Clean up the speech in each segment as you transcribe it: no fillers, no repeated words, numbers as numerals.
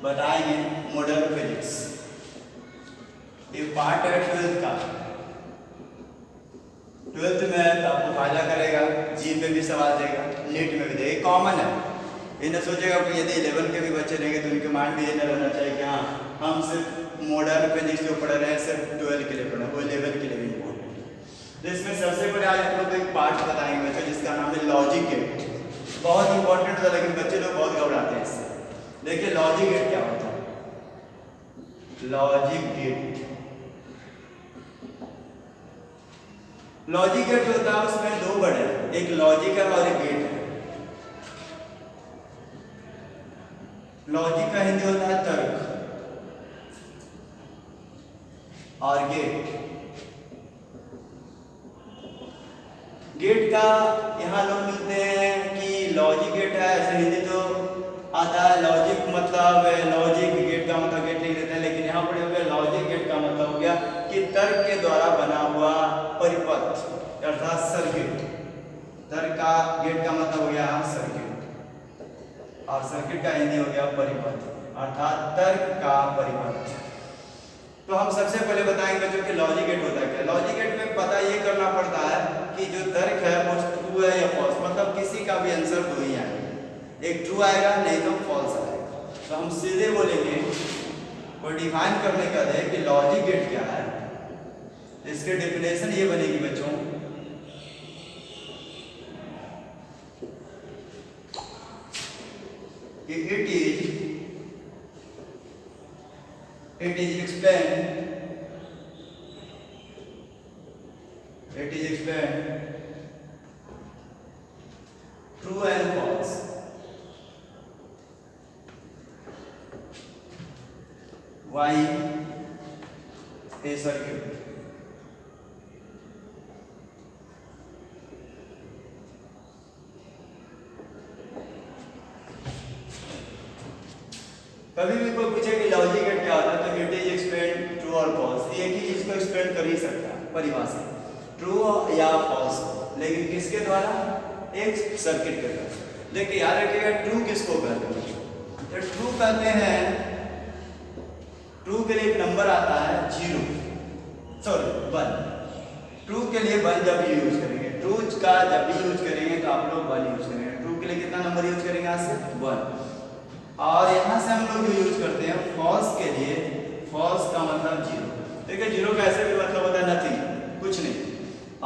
बताएंगे modern physics. ये part है 12th का। 12th में तो आपको फायदा करेगा, जी पे भी सवाल देगा, नीट में भी देगा, कॉमन है। इन्हें सोचेगा कि यदि 11 के भी बच्चे रहेंगे तो उनके माइंड में ये न रहना चाहिए कि हाँ हम सिर्फ मॉडर्न फिजिक्स जो पढ़ रहे हैं सिर्फ 12 के लिए पढ़ रहे हैं, वो 11 के लिए भी इम्पोर्टेंट है। तो इसमें सबसे पहले आज आप लोग को एक पार्ट बताएंगे बच्चों जिसका नाम है लॉजिक गेट। बहुत इंपॉर्टेंट था लेकिन बच्चे लोग बहुत घबराते हैं इससे। देखिए लॉजिक गेट क्या होता है। लॉजिक गेट, लॉजिक गेट जो होता है उसमें दो वर्ड है, एक लॉजिक है और एक गेट है। लॉजिक का हिंदी होता है तर्क और गेट, गेट का यहाँ लोग मिलते हैं कि लॉजिक गेट है, ऐसे हिंदी तो आता है लॉजिक मतलब लॉजिक, गेट का मतलब गेट लिख देते हैं, लेकिन यहाँ पर हो गया लॉजिक गेट का मतलब हो गया कि तर्क के द्वारा बना हुआ परिपथ अर्थात सर्किट। तर्क का गेट का मतलब हो गया सर्किट और सर्किट का हिंदी हो गया परिपथ अर्थात तर्क का परिपथ। तो हम सबसे पहले बताएंगे बच्चों कि लॉजिक गेट होता है क्या। लॉजिक गेट में पता ये करना पड़ता है कि जो तर्क है वो ट्रू है या फॉल्स, मतलब किसी का भी आंसर दो ही आएगा, एक ट्रू आएगा नहीं तो फॉल्स आएगा। तो हम सीधे बोलेंगे कोई डिफाइन करने का दे कि लॉजिक गेट क्या है, इसकी डेफिनेशन ये बनेगी बच्चों कि it is explained true and false why a circuit कभी भी कोई पूछे कि लॉजिक गेट क्या होता है तो इट इज एक्सप्लेन ट्रू और फॉल्स, एक ही चीज को एक्सप्लेन कर ही सकता है परिभाषा, ट्रू या फॉल्स, लेकिन किसके द्वारा, एक सर्किट के द्वारा। देखिए याद रखिएगा ट्रू किसको कहते हैं, तो ट्रू कहते हैं, ट्रू के लिए एक नंबर आता है 1, ट्रू के लिए 1 जब यूज करेंगे, ट्रू का जब भी यूज करेंगे तो आप लोग 1 यूज करेंगे। ट्रू के लिए कितना नंबर यूज करेंगे यहाँ से 1, और यहाँ से हम लोग जो यूज करते हैं फॉल्स के लिए, फॉल्स का मतलब 0। देखिए 0 का ऐसे भी मतलब होता है नथिंग, कुछ नहीं,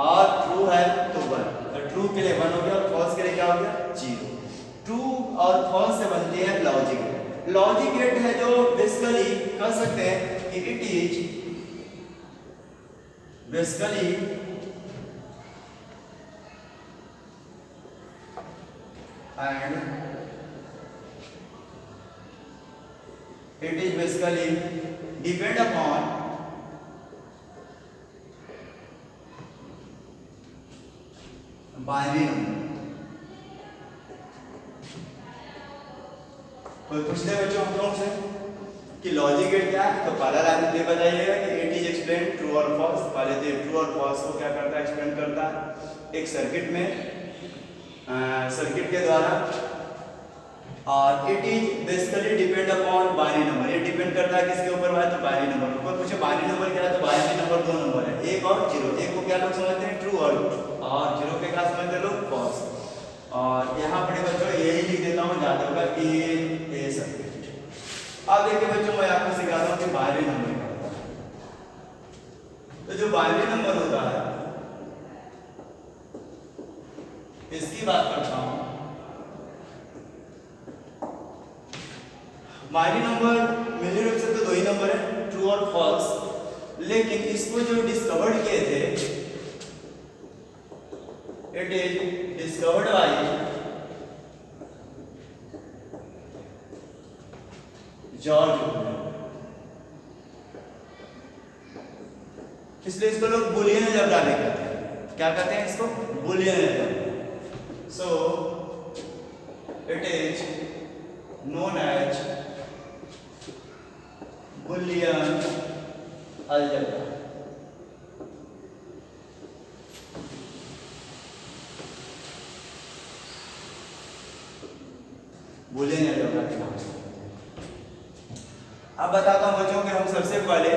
और ट्रू है तो 1, तो ट्रू के लिए 1 हो गया और फॉल्स के लिए क्या हो गया 0। ट्रू और फॉल्स से बनती है लॉजिक गेट। लॉजिक गेट है जो बेसिकली कह सकते हैं कि it is basically and it is basically depend upon binary number। कोई पूछते हैं बच्चों हम लोगों से कि लॉजिक गेट क्या है, तो पहला लाइन ये बताइएगा कि इट इज एक्सप्लेन ट्रू और फॉल्स। पहले तो ट्रू और फॉल्स को क्या करता है, एक्सप्लेन करता है एक सर्किट में, सर्किट के द्वारा, और it is basically depend upon binary number, ये डिपेंड करता है किसके ऊपर है, तो बाइनरी नंबर। कोई पूछे बाइनरी नंबर क्या है, तो बाइनरी नंबर 2 नंबर है, 1 और 0। 1 को क्या लोग समझते हैं ट्रू और 0 के क्या समझते हैं लोग फॉल्स। और यहाँ पर बच्चों यही लिख देता हूँ, ज्यादा होगा कि ए सर्किट। अब देखिए बच्चों मैं आपको सिखाता हूँ कि बाइनरी नंबर क्या होता है। तो जो बाइनरी नंबर होता है इसकी बात करता हूँ। बाइनरी नंबर मेरे रूप से तो 2 ही नंबर है, ट्रू और फॉल्स, लेकिन इसको जो डिस्कवर्ड किए थे, it is discovered by George Bruner, इसलिए इसको लोग बुलियन अलजेब्रा कहते हैं। क्या कहते हैं इसको, Boolean algebra. So it is known as Boolean algebra. Boolean algebra के नाम से। अब बताता हूँ बच्चों कि हम सबसे पहले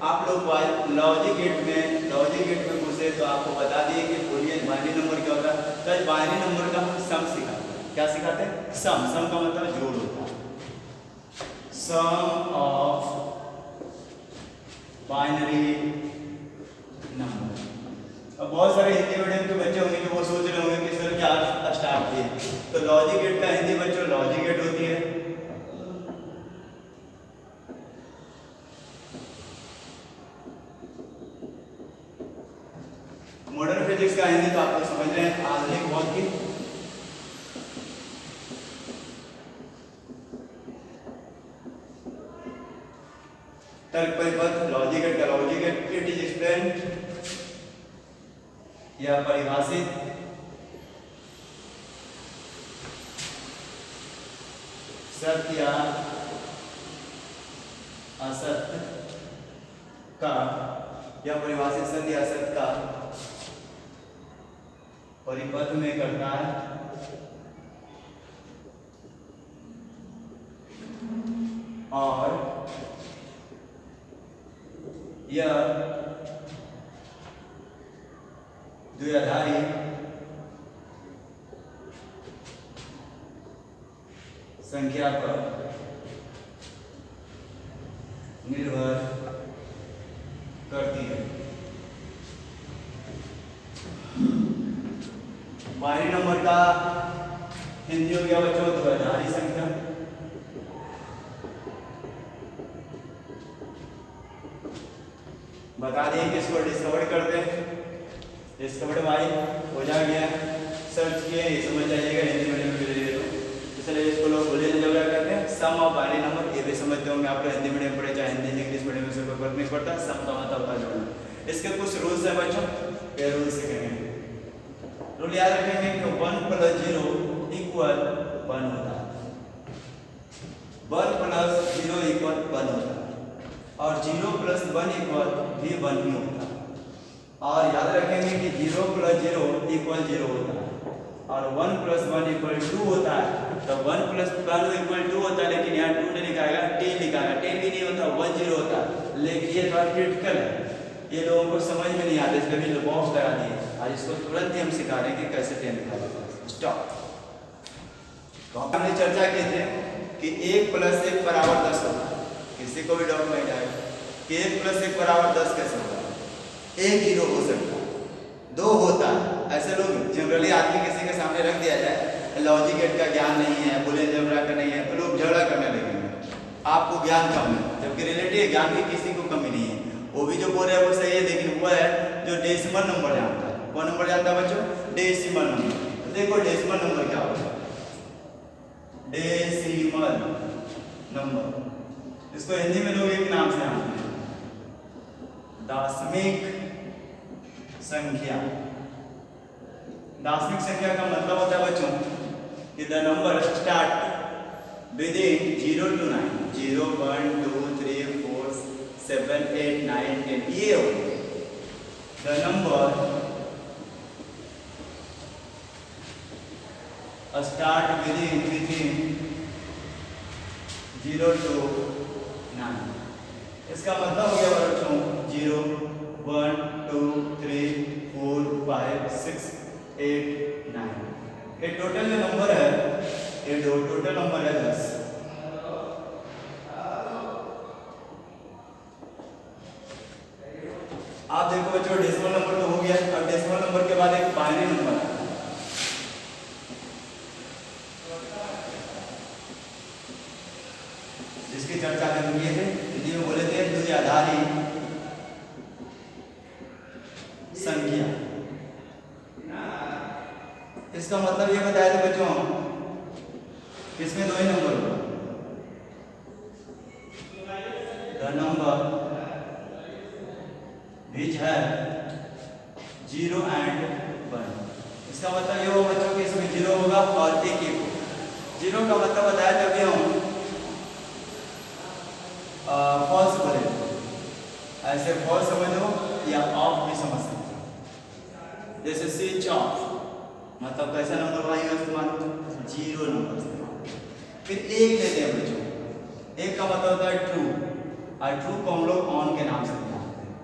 आप लोग लॉजिक गेट में घुसे तो आपको बता दिए कि बुलियन बाइनरी नंबर क्या होता है। तो बाइनरी नंबर का हम सम सिखाते हैं। क्या सिखाते हैं? सम। सम का मतलब जोड़ होता है। सम ऑफ बाइनरी नंबर। अब बहुत सारे हिंदी मीडियम के बच्चे होंगे जो वो सोच रहे होंगे कि सर क्या स्टार्ट किए। तो लॉजिक गेट का हिंदी बच्चों लॉजिक गेट होती है। मॉडर्न फिजिक्स का हिंदी तो आप लोग समझ रहे हैं, आधुनिक भौतिकी। तर्क परिपथ लॉजिक गेट का logic get it is explained या परिभाषित सत्य या असत्य का या परिभाषित सत्य या असत्य का परिपथ में करता है और यह द्विआधारी संख्या पर निर्भर करती है। बाइनरी नंबर का हिंदी हो गया बच्चों द्विआधारी संख्या। बता दें कि इसको डिस्कवर करते हैं। डिस्कवर्ड बाई हो जा गया, सर्च किए ये समझ जाइएगा हिंदी मीडियम में ले लो। इसलिए इसको लोग बुलियन अलजेब्रा कहते हैं। सम ऑफ बाइनरी नंबर ये भी समझते होंगे आप लोग, हिंदी मीडियम पढ़े चाहे हिंदी इंग्लिश मीडियम में से कोई फर्क नहीं पड़ता। सम का मतलब होता है जोड़ना। इसके कुछ रूल्स है बच्चों, ये रूल्स सीखेंगे। रूल याद रखेंगे कि 1 + 0 = 1 होता है। 1 + 0 = 1 होता है और 0 + 1 = भी 1 ही होता है। और याद रखेंगे कि 0 + 0 = 0 होता है और 1 + 1 = 2 होता है। तो 1 + 1 = 2 होता है, लेकिन यहाँ 2 नहीं लिखा है, 10 लिखा है। 10 भी नहीं होता, 1 0 होता है। लेकिन ये थोड़ा क्रिटिकल है, ये लोगों को समझ में नहीं आता, इसका भी बॉक्स लगा दिए और इसको तुरंत ही हम सिखा रहे हैं कि कैसे 10 लिखा जाता है। स्टॉप। तो हमने चर्चा की थी कि 1 + 1 = 10 होता है। किसी को भी डाउट नहीं आएगा कि 1 + 1 = 10 कैसे होता है। 1 0 हो सकता है, 2 होता है। ऐसे लोग जनरली आदमी किसी के सामने रख दिया जाए, लॉजिक गेट का ज्ञान नहीं है, बुलियन अलजेब्रा का नहीं है, तो लोग झगड़ा करने लगेंगे, आपको ज्ञान कम है। जबकि रिलेटिव ज्ञान की किसी को कमी नहीं है। वो भी जो बोल रहे हैं वो सही है, लेकिन वो है जो डेसिमल नंबर जानता है। कौन नंबर जानता है बच्चों? Decimal number. तो देखो डेसिमल नंबर क्या होता है। डेसिमल नंबर, इसको हिंदी में लोग एक नाम से जानते हैं, दशमिक संख्या। दशमिक संख्या का मतलब होता है बच्चों कि the number start within 0 to 9, 0 1 2 3 4 7 8 9 10, ये हो the number start within 0 to 9। इसका मतलब हो गया बच्चों 0 1 2 3 4 5 6 8 9। ये टोटल जो नंबर है, ये टोटल नंबर है 10। आप देखो बच्चों डेसिमल नंबर तो हो गया। अब डेसिमल नंबर के बाद एक बाइनरी नंबर है, जिसकी चर्चा हम किए थे, हिंदी में बोले थे द्विआधारी संख्या। इसका मतलब ये बताया था बच्चों इसमें 2 ही नंबर होगा। द नंबर विच है 0 and 1। इसका मतलब ये होगा बच्चों कि इसमें 0 होगा और 1 1 होगा। 0 का मतलब बताया जब भी हम फॉल्स बोले, ऐसे फॉल्स समझो या ऑफ भी समझ सकते हो। जैसे स्विच ऑफ मतलब कैसा नंबर वाला इस्तेमाल होता है? 0 नंबर इस्तेमाल। फिर 1 लेते हैं बच्चों, एक का मतलब होता है ट्रू, और ट्रू को हम लोग ऑन के नाम से जानते हैं।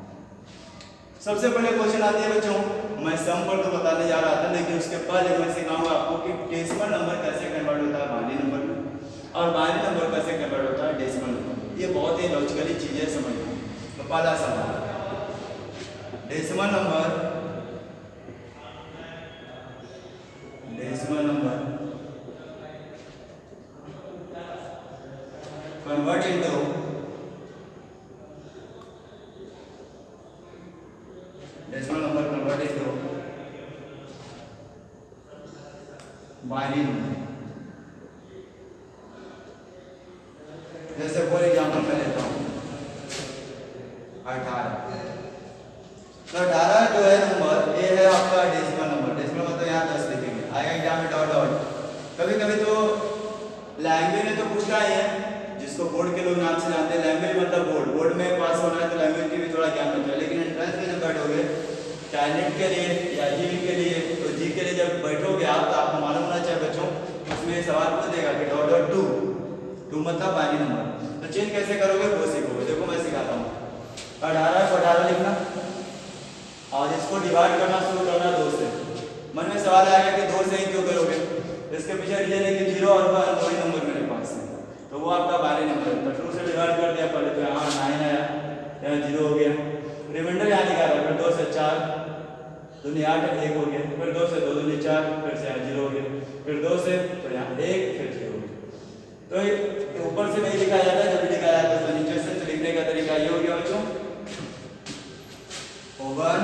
सबसे पहले क्वेश्चन आती है बच्चों, मैं सम पर तो बताने जा रहा था, लेकिन उसके पहले मैं सिखाऊंगा आपको कि डेसिमल नंबर कैसे कन्वर्ट होता है बाइनरी नंबर में, और बाइनरी नंबर कैसे कन्वर्ट होता है डेसिमल नंबर। ये बहुत ही लॉजिकली चीजें समझना। तो पहला सवाल, decimal number convert into binary number. जैसे फॉर एग्जाम्पल मैं लेता हूँ 18। तो 18 जो है नंबर, ये है आपका डेसिमल नंबर। डेसिमल मतलब यहाँ 10 लिखेंगे, आएगा एग्जाम में डॉट डॉट। कभी कभी तो लैंग्वेज में तो पूछता ही है, जिसको बोर्ड के लोग नाम से जानते हैं। लैंग्वेज मतलब बोर्ड, बोर्ड में पास होना है तो लैंग्वेज की भी थोड़ा ज्ञान होता है। लेकिन एंट्रेंस में जब बैठोगे टैलेंट के लिए या जी के लिए, तो जी के लिए जब बैठोगे आप, तो आपको मालूम होना चाहिए बच्चों, उसमें सवाल पूछ देगा कि डॉट डॉट टू मतलब बाइनरी नंबर। तो चेंज कैसे करोगे वो सीखोगे। देखो मैं सिखाता हूँ। 18 को 18 लिखना और इसको डिवाइड करना शुरू करना 2 से। मन में सवाल आएगा कि 2 से ही क्यों करोगे? इसके पीछे रीजन है कि 0 और 1 दो ही नंबर मेरे पास है, तो वो आपका बाइनरी नंबर है। तो 2 से डिवाइड कर दिया पहले, तो यहाँ 9 आया, यहाँ 0 हो गया। रिमाइंडर यहाँ निकाला, फिर 2 से 4 दूनी 8 1 हो गया, फिर 2 से 2 दूनी 4, फिर से यहाँ 0 हो गया, फिर 2 से तो यहाँ 1, फिर 0 हो गया। तो ऊपर से नहीं लिखा जाता, जब भी लिखा जाता है तो नीचे से। तो लिखने का तरीका ये हो गया बच्चों, 1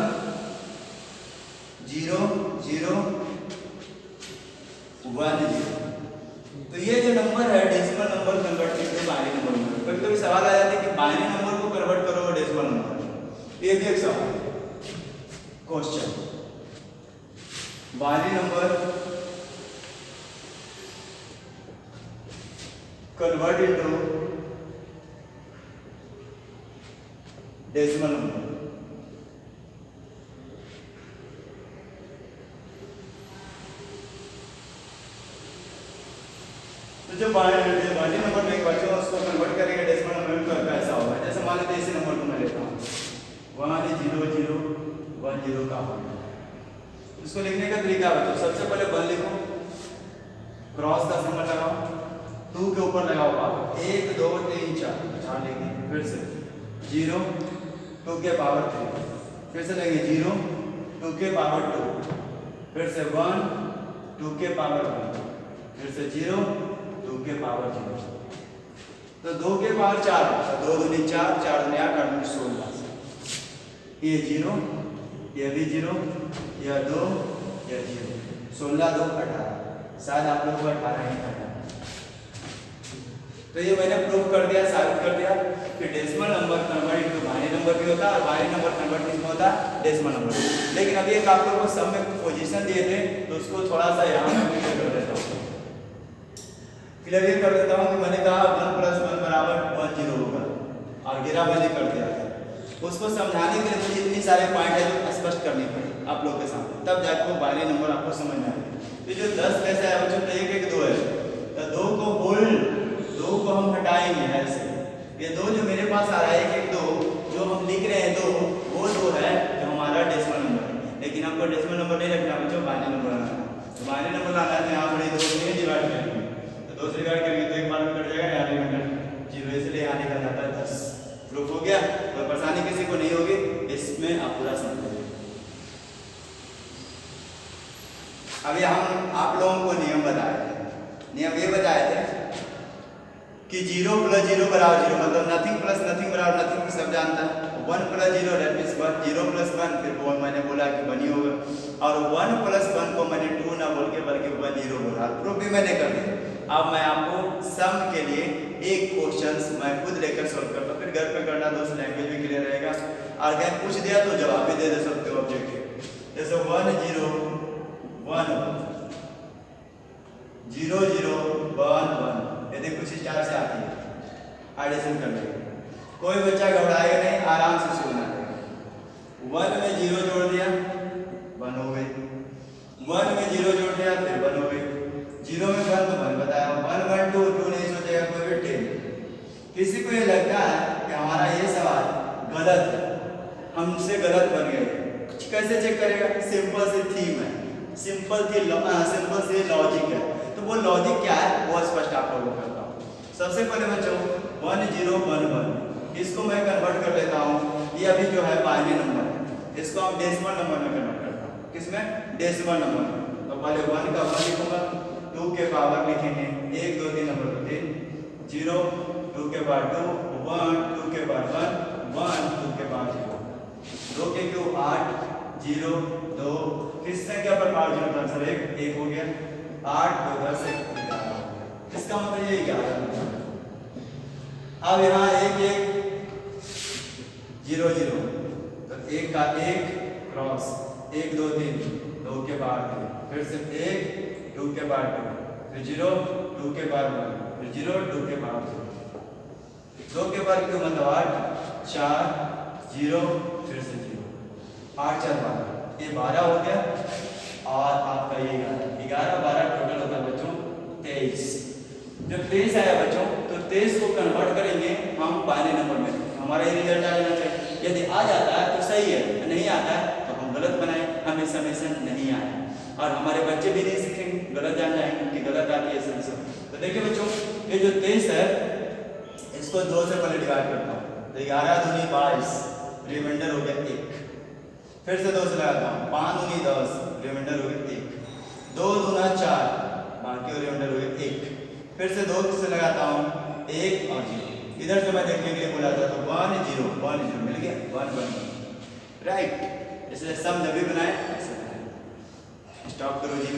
0 0 1 0। तो ये जो नंबर है डेसिमल नंबर कन्वर्ट करके बाइनरी नंबर में। कभी कभी सवाल आ जाता है कि बाइनरी नंबर को कन्वर्ट करो डेसिमल नंबर। ये भी एक सवाल है, question. Binary number convert into decimal number. तो जो बाइनरी नंबर में एक बच्चों उसको कन्वर्ट करेंगे डेसिमल नंबर में, तो ऐसा होगा। जैसे मान लेते हैं इसी नंबर को मैं लेता हूँ 1 0 0 1 0 का होगा। इसको लिखने का तरीका है, तो सबसे पहले 1 लिखो, क्रॉस का सिंबल लगाओ, 2 के ऊपर लगाओ पावर, 1 2 3 4 लिखेंगे। फिर से 0 2 के पावर 3, फिर से लेंगे 0 2 के पावर 2, फिर से 1 2 के पावर 1, फिर से 0 2 के पावर 0। तो 2 के पावर 4, 2 दूनी 4 4 दूनी 8 8 दूनी 16। ये 0, ये भी 0, यह 2, यह 0, 16 2 18। शायद आप लोगों को 18 ही करना। तो ये मैंने प्रूव कर दिया, साबित कर दिया कि decimal number convert into binary number भी होता है, और बाइनरी नंबर कन्वर्ट किसमें होता है? Decimal number. लेकिन अभी एक आप लोगों को सम में पोजीशन दिए थे, तो उसको थोड़ा सा यहाँ में क्लियर कर देता हूँ। क्लियर कर देता हूँ कि मैंने कहा 1 + 1 = 1 0 होगा, और गिरा मैंने कर दिया था। उसको समझाने के लिए मुझे इतनी सारे पॉइंट है जो स्पष्ट करनी पड़ी आप लोग के सामने, तब जाकर वो बाइनरी नंबर आपको समझ में आएगा। तो जो 10 कैसे है बच्चों, तो 1 1 2 है, तो 2 को होल्ड, 2 को हम हटाएंगे ऐसे। ये 2 जो मेरे पास आ रहा है 1 1 2, जो हम लिख रहे हैं 2, वो 2 है जो हमारा डेसिमल नंबर है। लेकिन हमको डेसिमल नंबर नहीं रखना बच्चों, बाइनरी नंबर लाना है। तो बाइनरी नंबर लाना है तो यहाँ पर 2 से डिवाइड करेंगे, तो 2 से डिवाइड करेंगे तो एक बार में कट जाएगा, यहाँ रिमाइंडर 0, इसलिए यहाँ निकल जाता है 10। प्रूफ हो गया। तो परेशानी किसी को नहीं होगी, इसमें आप पूरा समझिए। अभी हम आप लोगों को नियम बताए थे, नियम ये बताए थे कि 0 + 0 = 0, मतलब नथिंग प्लस नथिंग बराबर नथिंग की सब जानता है। 1 + 0 दैट मींस 1, 0 + 1 फिर वो मैंने बोला कि 1 ही होगा, और 1 + 1 को मैंने 2 ना बोल के बल्कि 1 0 बोला। प्रूफ भी मैंने कर दिया। अब मैं आपको सम के लिए एक क्वेश्चंस मैं खुद लेकर सॉल्व करता हूँ, फिर घर पे करना, दोस्त लैंग्वेज भी क्लियर रहेगा। और अगर पूछ दिया तो जवाब भी दे सकते हो ऑब्जेक्टिव। जैसे 1 0 1 0 0 1 1, यदि कुछ इस तरह से आती है, एडिशन कर लेंगे। कोई बच्चा घबराएगा नहीं, आराम से सुनना है। 1 में 0 जोड़ दिया 1 हो गई, 1 में 0 जोड़ दिया फिर 1 हो गई, 0 में 1 तो 1 बताया, 1 1 2 2 नहीं सोचेगा कोई भी 10, किसी को ये लगता है कि हमारा ये सवाल गलत है, हमसे गलत बन गए, कैसे चेक करेगा? सिंपल सी थीम है, सिंपल सी लॉजिक है। तो वो लॉजिक क्या है वो स्पष्ट आप लोगों को करता हूँ। सबसे पहले बच्चों 1011 इसको मैं कन्वर्ट कर लेता हूँ। ये अभी जो है बाइनरी नंबर है, इसको हम डेसिमल नंबर में कन्वर्ट करता हूँ। किसमें? डेसिमल नंबर में। तो पहले 1 का 1 लिखूंगा, 2 के पावर लिखेंगे 1 2 3 नंबर को 3, 0 2 के बाद 2, 1 2 के बाद 1, 1 2 के बाद 0, 2 के क्यों 8, 0 2, किस संख्या पर पावर 0 का आंसर 1 हो गया, 8 2 10 1 11। इसका मतलब ये 11। अब यहाँ 1 1 0 0, तो 1 का 1 क्रॉस 1 2 3 2 के बाद 3, फिर से 1 2 के बाद 2, फिर 0 2 के बाद 1, फिर 0 2 के बाद 0, 2 के बाद क्यों मतलब 8 4 0, फिर से 0, 8 4 12, ये 12 हो गया। और आपका ये 11 12 टोटल होता है बच्चों 23। जब 23 आया बच्चों तो 23 को कन्वर्ट करेंगे हम बाइनरी नंबर में, हमारा ये रिजल्ट आ जाना चाहिए। यदि आ जाता है तो सही है, नहीं आता है तो हम गलत बनाए, हमेशा नहीं आया। और हमारे बच्चे भी नहीं सीखेंगे, गलत जान जाएंगे कि गलत आती है सब। तो देखिए बच्चों ये जो 23 है इसको 2 से पहले डिवाइड करता हूँ, तो 11 दूनी 22, रिमाइंडर हो गया 1, फिर से 2 से लगाता हूँ, 5 दूनी 10, रिमाइंडर हो गया 1, 2 दूना 4, बाकी रिमाइंडर हो गया 1, फिर से 2 से लगाता हूँ 1 और 0, इधर से मैं देखने के लिए बोला था तो 1 0 1 0 मिल गया 1 1, राइट। इसलिए सम जब भी बनाए ऐसे बनाए। स्टॉप करो जी।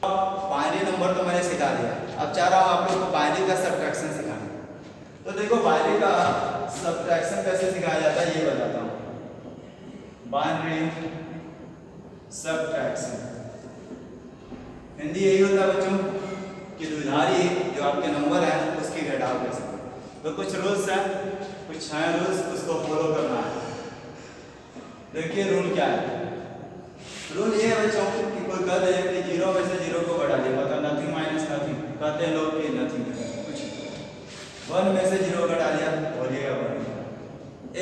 अब बाइनरी नंबर तो मैंने सिखा दिया, अब चाह रहा हूँ आप लोग को बाइनरी का सब्ट्रैक्शन सिखाना। तो देखो बाइनरी का सब्ट्रैक्शन कैसे सिखाया जाता है ये बताता हूँ। बाइनरी सब्ट्रैक्शन हिंदी यही होता है बच्चों कि द्विधारी जो आपके नंबर है उसकी घटाव कैसे। तो कुछ रूल्स हैं, कुछ हैं रूल्स, उसको फॉलो करना है। देखिए रूल क्या है। रूल ये है बच्चों कि कोई कह दे कि 0 में से 0 को घटा दिया, मतलब नथिंग माइनस नथिंग, कहते हैं लोग कि नथिंग कुछ। 1 में से 0 घटा दिया बोलिएगा 1,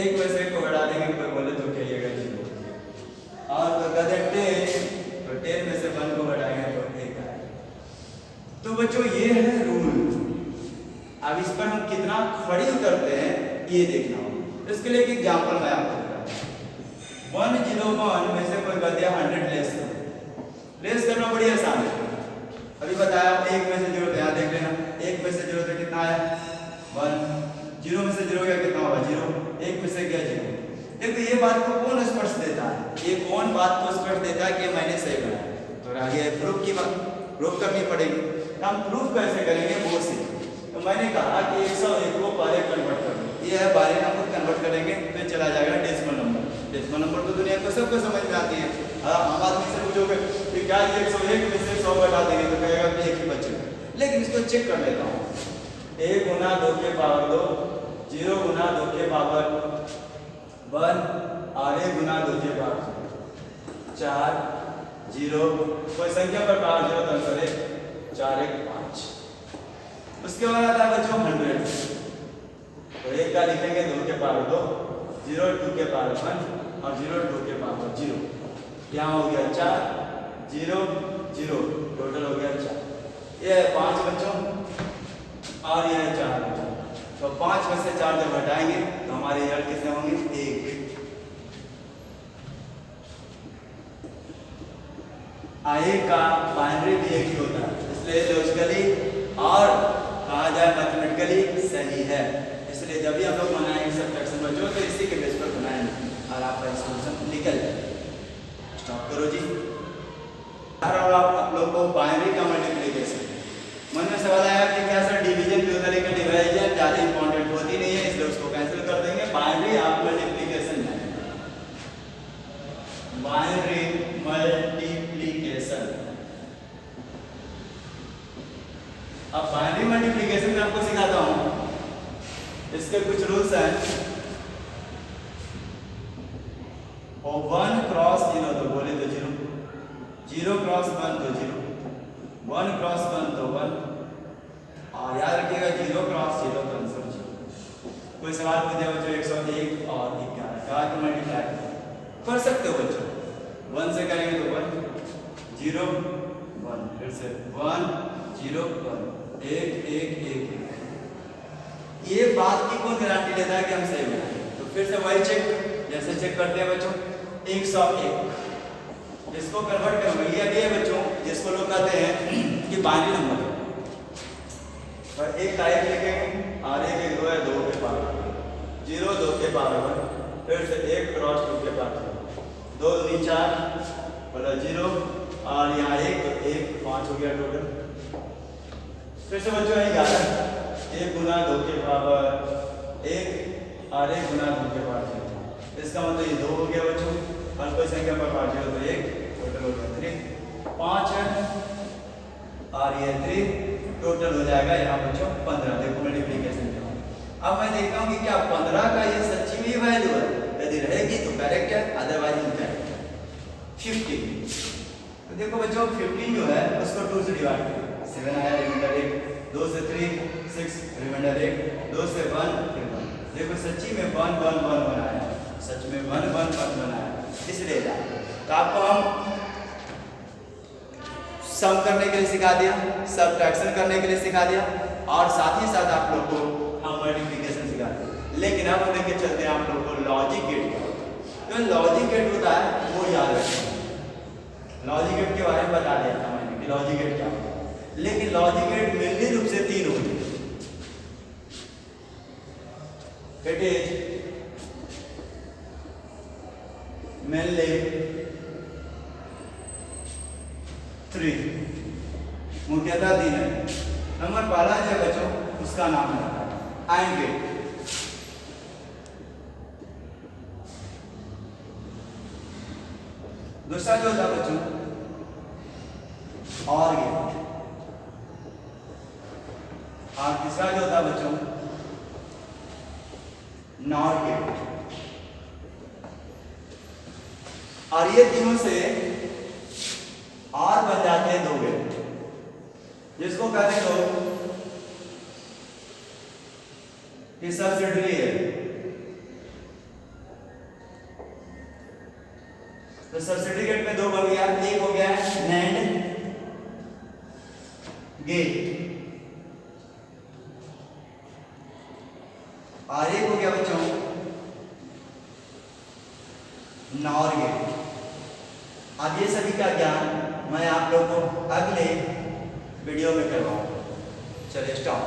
1 में से 1 को घटा देंगे कोई बोले तो कहिएगा 0, और कोई कह दे 10 तो 10 में से 1 को घटाएंगे तो 1 आएगा। तो बच्चों ये है रूल। अब इस पर हम कितना खड़ी उतरते हैं ये देखना होगा। इसके लिए एक एग्जांपल मैं आपको बताता हूं। 101 में से कोई गद्या 100 लेस करना बड़ी आसान है। अभी बताया 1 में से 0 यहाँ देख लेना, 1 में से 0 तो कितना आया 1, 0 में से 0 गया कितना होगा 0, 1 में से गया 0। देखो ये बात को कौन स्पष्ट देता है, ये कौन बात को स्पष्ट देता है कि मैंने सही बनाया। तो आगे प्रूफ की बात प्रूफ करनी पड़ेगी। हम प्रूफ कैसे करेंगे वो सीखें। तो मैंने कहा कि 101 को पहले कन्वर्ट कर दो, ये है बाइनरी नंबर कन्वर्ट करेंगे तो चला जाएगा डेसिमल नंबर। डेसिमल नंबर तो दुनिया को सबको समझ में आती है। हम आदमी से पूछोगे कि क्या 101 में से 100 घटा देंगे तो कहेगा कि 1 ही बचेगा, लेकिन इसको चेक कर लेता हूँ। 1 गुना 2 के पावर 2, 0 गुना 2 के पावर 1 और 1 गुना 2 के पावर 4 0, कोई संख्या पर पावर 0 तो आंसर है 4 1 5। उसके बाद आता है बच्चों 100, तो 1 का लिखेंगे 2 के पावर 2, 0 2 के पावर 1 और 0 2 के पावर 0। यहाँ हो गया 4 0 0, टोटल हो गया 4। ये है 5 बच्चों और ये है 4 बच्चों। तो 5 में से 4 जब घटाएंगे तो हमारे रिजल्ट कितने होंगे 1। आए का बाइनरी भी एक ही होता है, इसलिए लॉजिकली और कहा जाए मैथमेटिकली सही है। इसलिए जब भी हम लोग बनाएंगे सब्ट्रैक्शन बच्चों तो इसी के बेस पर बनाएंगे और आपका सॉल्यूशन निकल जाए। स्टॉप करो जी। और आप लोग को बाइनरी का मल्टीप्लिकेशन मन में सवाल आया कि क्या सर डिवीजन भी होता है लेकिन डिवीजन ज़्यादा इंपॉर्टेंट होती नहीं है, इसलिए उसको कैंसिल कर देंगे। बाइनरी आप मल्टीप्लिकेशन जानेंगे, बाइनरी मल्टीप्लिकेशन। अब बाइनरी मल्टीप्लिकेशन में आपको सिखाता हूँ, इसके कुछ रूल्स हैं। और 1 क्रॉस 0 तो बोले तो 0, 0 क्रॉस 1 तो 0, 1 क्रॉस 1 तो 1, और याद रखिएगा 0 क्रॉस 0 तो आंसर 0। सवाल पूछ दिया बच्चों 101 और 11 का आगे मल्टीप्लाई कर सकते हो बच्चों। 1 से करेंगे तो 1 0 1, फिर से 1 0 1 1 1 1 1। ये बात की कौन गारंटी लेता है कि हम सही बनाएंगे? तो फिर से वही चेक, जैसे चेक करते हैं बच्चों 101 इसको कन्वर्ट करूंगा। ये अभी है बच्चों जिसको लोग कहते हैं कि बाइनरी नंबर पर एक टाइप लिखेंगे और एक 1 2 है 2 के पावर 0 2 के पावर 1, फिर से 1 क्रॉस 2 के पावर 2 2 4 प्लस 0 और यहाँ 1 तो 1 5 हो गया टोटल। फिर से बच्चों 11 1 गुना 2 के पावर 1 और 1 गुना 2 के पावर 0। इसका मतलब ये 2 हो गया बच्चों और कोई संख्या पर पावर 0 तो 1 टोटल हो गया 3 5 है और ये 3 टोटल हो जाएगा यहाँ बच्चों 15। देखो मल्टीप्लिकेशन के बाद अब मैं देखता हूँ कि क्या 15 का ये सच्ची में वैल्यू है, यदि रहेगी तो करेक्ट है, अदरवाइज इनकरेक्ट है। 15 तो देखो बच्चों 15 जो है उसको 2 से डिवाइड करें 7 आया रिमाइंडर 1 2 से 3 6 रिमाइंडर 1 2 से 1 फिर 1। देखो सच्ची में 1 1 1 1 आया, सच में 1 1 1 1 आया, इसलिए जाए। तो आपको हम सम करने के लिए सिखा दिया, सबट्रैक्शन करने के लिए सिखा दिया और साथ ही साथ आप लोग को हम मल्टीप्लिकेशन सिखा दिया। लेकिन अब लेके चलते हैं आप लोग को लॉजिक गेट क्या होता है। तो लॉजिक गेट होता है वो याद रखें। लॉजिक गेट के बारे में बता दिया था मैंने कि लॉजिक गेट क्या होता है, लेकिन लॉजिक गेट मेनली रूप से 3 होते हैं। इट इज मेनली 3, मुख्यतः 3 है। नंबर पहला जो है बच्चों उसका नाम है AND गेट। दूसरा जो होता है बच्चों OR गेट और तीसरा जो होता है बच्चों NOR गेट। और ये तीनों से और बन जाते हैं 2 गेट जिसको कहते हैं लोग कि सब्सिडियरी है। तो सब्सिडियरी गेट में 2 बन गया, एक हो गया NAND गेट और एक हो गया बच्चों NOR गेट। अब ये सभी का ज्ञान मैं आप लोगों को अगले वीडियो में करवाऊंगा। चलिए स्टार्ट।